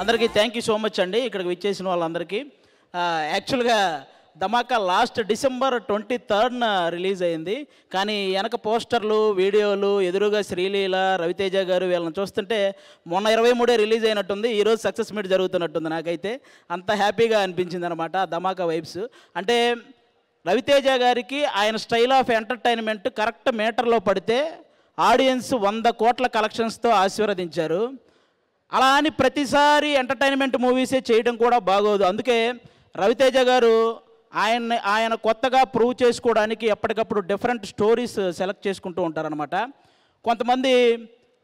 అందరికీ thank you so much అండి ఇక్కడికి విచ్చేసిన వాళ్ళందరికీ. యాక్చువల్గా ధమాకా లాస్ట్ డిసెంబర్ 23న రిలీజ్ అయింది. కానీ వెనక పోస్టర్లు వీడియోలు ఎదురుగా శ్రీలీల రవితేజ గారు వీళ్ళని చూస్తుంటే మొన్న 23 రిలీజ్ అయినట్టుంది. ఈరోజు సక్సెస్ మీట్ జరుగుతున్నట్టుంది. నాకైతే అంత హ్యాపీగా అనిపించింది అనమాట ధమాకా వైబ్స్. అంటే రవితేజ గారికి ఆయన స్టైల్ ఆఫ్ ఎంటర్టైన్మెంట్ కరెక్ట్ మీటర్లో పడితే ఆడియన్స్ 100 కోట్ల కలెక్షన్స్తో ఆశీర్వదించారు. అలా అని ప్రతిసారి ఎంటర్టైన్మెంట్ మూవీసే చేయడం కూడా బాగోదు. అందుకే రవితేజ గారు ఆయన కొత్తగా ప్రూవ్ చేసుకోవడానికి ఎప్పటికప్పుడు డిఫరెంట్ స్టోరీస్ సెలెక్ట్ చేసుకుంటూ ఉంటారనమాట. కొంతమంది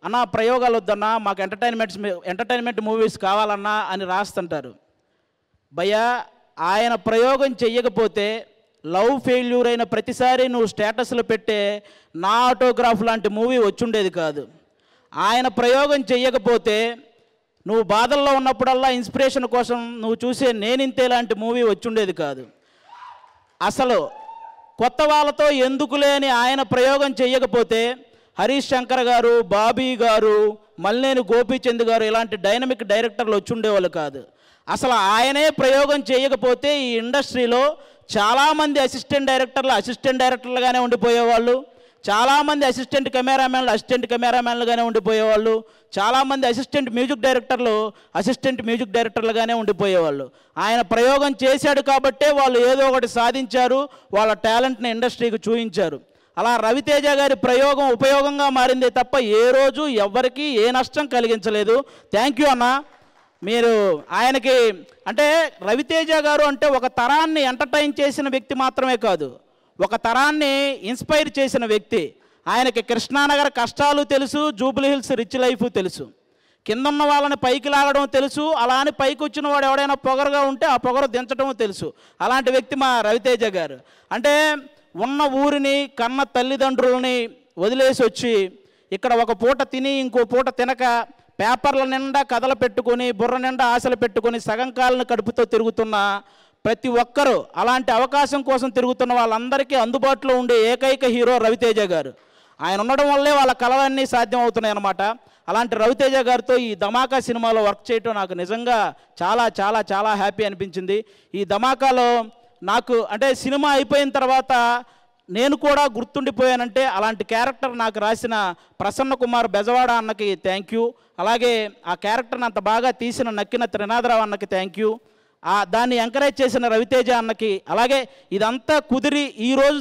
అన్న ప్రయోగాలు వద్దన్నా మాకు ఎంటర్టైన్మెంట్ మూవీస్ కావాలన్నా అని రాస్తుంటారు. భయ్యా ఆయన ప్రయోగం చెయ్యకపోతే లవ్ ఫెయిల్యూర్ అయిన ప్రతిసారి నువ్వు స్టేటస్లో పెట్టే నా ఆటోగ్రాఫ్ లాంటి మూవీ వచ్చుండేది కాదు. ఆయన ప్రయోగం చెయ్యకపోతే నువ్వు బాధల్లో ఉన్నప్పుడల్లా ఇన్స్పిరేషన్ కోసం నువ్వు చూసే నేనింతే లాంటి మూవీ వచ్చుండేది కాదు. అసలు కొత్త వాళ్ళతో ఎందుకు లేని ఆయన ప్రయోగం చెయ్యకపోతే హరీష్ శంకర్ గారు, బాబీ గారు, మల్లేని గోపీచంద్ గారు ఇలాంటి డైనమిక్ డైరెక్టర్లు వచ్చుండేవాళ్ళు కాదు. అసలు ఆయనే ప్రయోగం చేయకపోతే ఈ ఇండస్ట్రీలో చాలామంది అసిస్టెంట్ డైరెక్టర్లుగానే ఉండిపోయేవాళ్ళు, చాలామంది అసిస్టెంట్ కెమెరామ్యాన్లుగానే ఉండిపోయేవాళ్ళు, చాలామంది అసిస్టెంట్ మ్యూజిక్ డైరెక్టర్లుగానే ఉండిపోయేవాళ్ళు. ఆయన ప్రయోగం చేశాడు కాబట్టే వాళ్ళు ఏదో ఒకటి సాధించారు, వాళ్ళ టాలెంట్ని ఇండస్ట్రీకి చూపించారు. అలా రవితేజ గారి ప్రయోగం ఉపయోగంగా మారిందే తప్ప ఏ రోజు ఎవరికి ఏ నష్టం కలిగించలేదు. థ్యాంక్ యూ అన్న. మీరు ఆయనకి అంటే రవితేజ గారు అంటే ఒక తరాన్ని ఎంటర్టైన్ చేసిన వ్యక్తి మాత్రమే కాదు, ఒక తరాన్ని ఇన్స్పైర్ చేసిన వ్యక్తి. ఆయనకి కృష్ణానగర్ కష్టాలు తెలుసు, జూబ్లీ హిల్స్ రిచ్ లైఫ్ తెలుసు, కిందన్న వాళ్ళని పైకి లాగడం తెలుసు, అలా అని పైకి వచ్చిన వాడు ఎవడైనా పొగరుగా ఉంటే ఆ పొగరు దించడం తెలుసు. అలాంటి వ్యక్తి మా రవితేజ గారు. అంటే ఉన్న ఊరిని కన్న తల్లిదండ్రులని వదిలేసి వచ్చి ఇక్కడ ఒక పూట తిని ఇంకో పూట తినక పేపర్ల నిండా కథలు పెట్టుకొని బుర్ర నిండా ఆశలు పెట్టుకొని సగం కాలను కడుపుతో తిరుగుతున్న ప్రతి ఒక్కరూ, అలాంటి అవకాశం కోసం తిరుగుతున్న వాళ్ళందరికీ అందుబాటులో ఉండే ఏకైక హీరో రవితేజ గారు. ఆయన ఉండడం వల్లే వాళ్ళ కళలన్నీ సాధ్యం అవుతున్నాయి అన్నమాట. అలాంటి రవితేజ గారితో ఈ ధమాకా సినిమాలో వర్క్ చేయటం నాకు నిజంగా చాలా చాలా చాలా హ్యాపీ అనిపించింది. ఈ ధమాకాలో నాకు అంటే సినిమా అయిపోయిన తర్వాత నేను కూడా గుర్తుండిపోయానంటే అలాంటి క్యారెక్టర్ నాకు రాసిన ప్రసన్న కుమార్ బెజవాడ అన్నకి థ్యాంక్ యూ. అలాగే ఆ క్యారెక్టర్ని అంత బాగా తీసిన నక్కిన త్రినాథరావు అన్నకి థ్యాంక్ యూ. దాన్ని ఎంకరేజ్ చేసిన రవితేజ అన్నకి, అలాగే ఇదంతా కుదిరి ఈరోజు